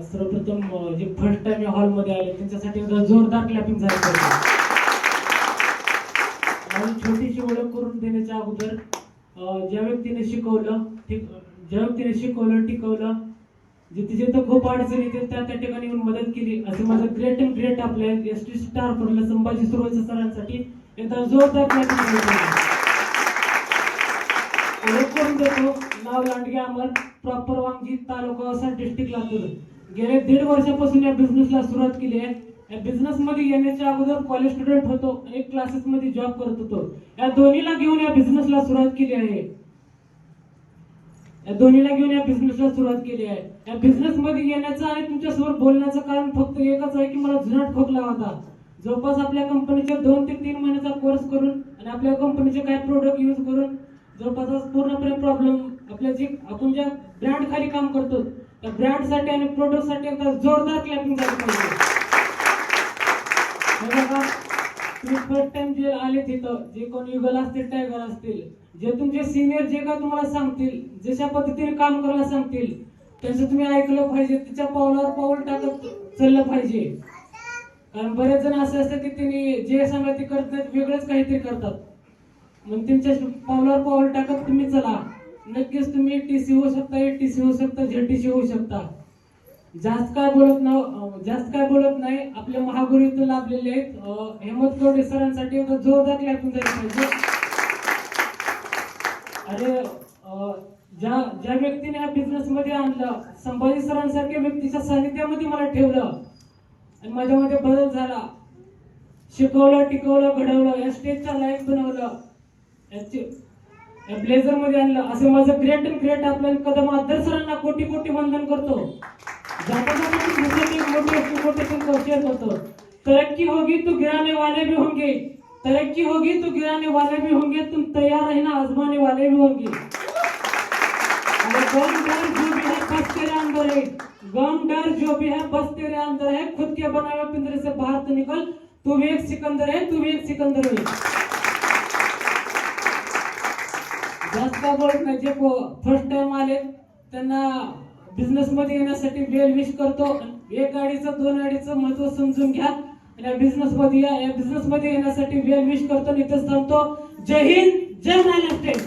सर्वप्रथम जे first time या हॉल मध्ये आले त्यांच्यासाठी एकदा जोरदार क्लॅपिंग झाली पाहिजे. आणि छोटीशी ओळख करून देण्याच्या अगोदर ज्या व्यक्तीने शिकवलं टिकवलं जिथे जिथे खूप अडचणी येतील त्या ठिकाणी येऊन मदत केली असे माझं ग्रेट अँड ग्रेट आपल्या एसटी स्टार पडलं संभाजी सुरवंश सरांसाठी एकदा जोरदार क्लॅपिंग झाली पाहिजे. ओळख करून देतो. नाव लांडगे अमर, प्रॉपर वांगी, तालुका औसा, डिस्ट्रिक्ट लातूर. गेले 1.5 वर्षापासून या बिझनेसला सुरुवात केली आहे. या बिझनेस मध्ये येण्याच्या अगोदर कॉलेज स्टुडंट होतो आणि क्लासेस मध्ये जॉब करत होतो. या दोन्हीला घेऊन या बिझनेसला सुरुवात केली आहे. या बिझनेस मध्ये येण्याचं आणि तुमच्यासोबत बोलण्याचं कारण फक्त एकच आहे की मला जुनाट खोकला होता. जवळपास आपल्या कंपनीचे 2 ते 3 महिन्याचा कोर्स करून आणि आपल्या कंपनीचे काही प्रोडक्ट यूज करून जवळपास पूर्णपणे प्रॉब्लेम आपण ज्या ब्रँड खाली काम करतो त्या ब्रँड साठी आणि प्रोडक्ट साठी एकदा जोरदार क्लॅपिंग झाली पाहिजे. तुम्ही फर्स्ट टाइम जे आले तिथं जे कोणी युगल असतील टायगर असतील जे तुमचे सिनियर जे काय तुम्हाला सांगतील जशा पद्धतीने काम करायला सांगतील त्यांचं तुम्ही ऐकलं पाहिजे. त्याच्या पावलावर पाऊल टाकत चाललं पाहिजे. कारण बरेच जण असे असतात की त्यांनी जे सांगा ते करत नाहीत, वेगळंच काहीतरी करतात. मग त्यांच्या पावलावर पाऊल टाकत तुम्ही चला. नक्कीच तुम्ही टीसी होऊ शकता, एटीसी होऊ शकता, झेडटीसी होऊ शकता. जास्त काय बोलत नाही. आपले महागुरु इथं लाभलेले आहेत. हेमंत कवडे सरांसाठी एकदा जोरदार क्लॅपिंग झाली पाहिजे. अरे ज्या व्यक्तीने हा बिझनेस मध्ये आणलं संभाजी सरांसारख्या व्यक्तीच्या सानिध्यामध्ये मला ठेवलं आणि माझ्यामध्ये बदल झाला. शिकवलं, टिकवलं, घडवलं, या स्टेजचा लाईफ बनवलं, ब्लेझर मध्ये आणलं. असं माझं ग्रेट अँड ग्रेट आपल्या कदम आदर सरांना कोटी कोटी वंदन करतो. तरक्की होगी तो गिराने वाले भी होंगे, तरक्की होगी तो गिराने वाले भी होंगे, तुम तैयार रहना आजमाने वाले भी होंगे. गम डर जो भी है बस तेरे अंदर है, गम डर जो भी है बस तेरे अंदर है, खुद के बनाए पिंजरे से बाहर तो निकल, तू भी एक सिकंदर है, तू भी एक सिकंदर है. जास्त काय बोलत नाही. जे फर्स्ट टाइम आले त्यांना बिझनेस मध्ये येण्यासाठी वेल विश करतो. 1 गाडीचं 2 गाडीचं महत्व समजून घ्या आणि या बिझनेस मध्ये या बिझनेस मध्ये येण्यासाठी वेल विश करतो. इथेच थांबतो. जय हिंद, जय महाराष्ट्र.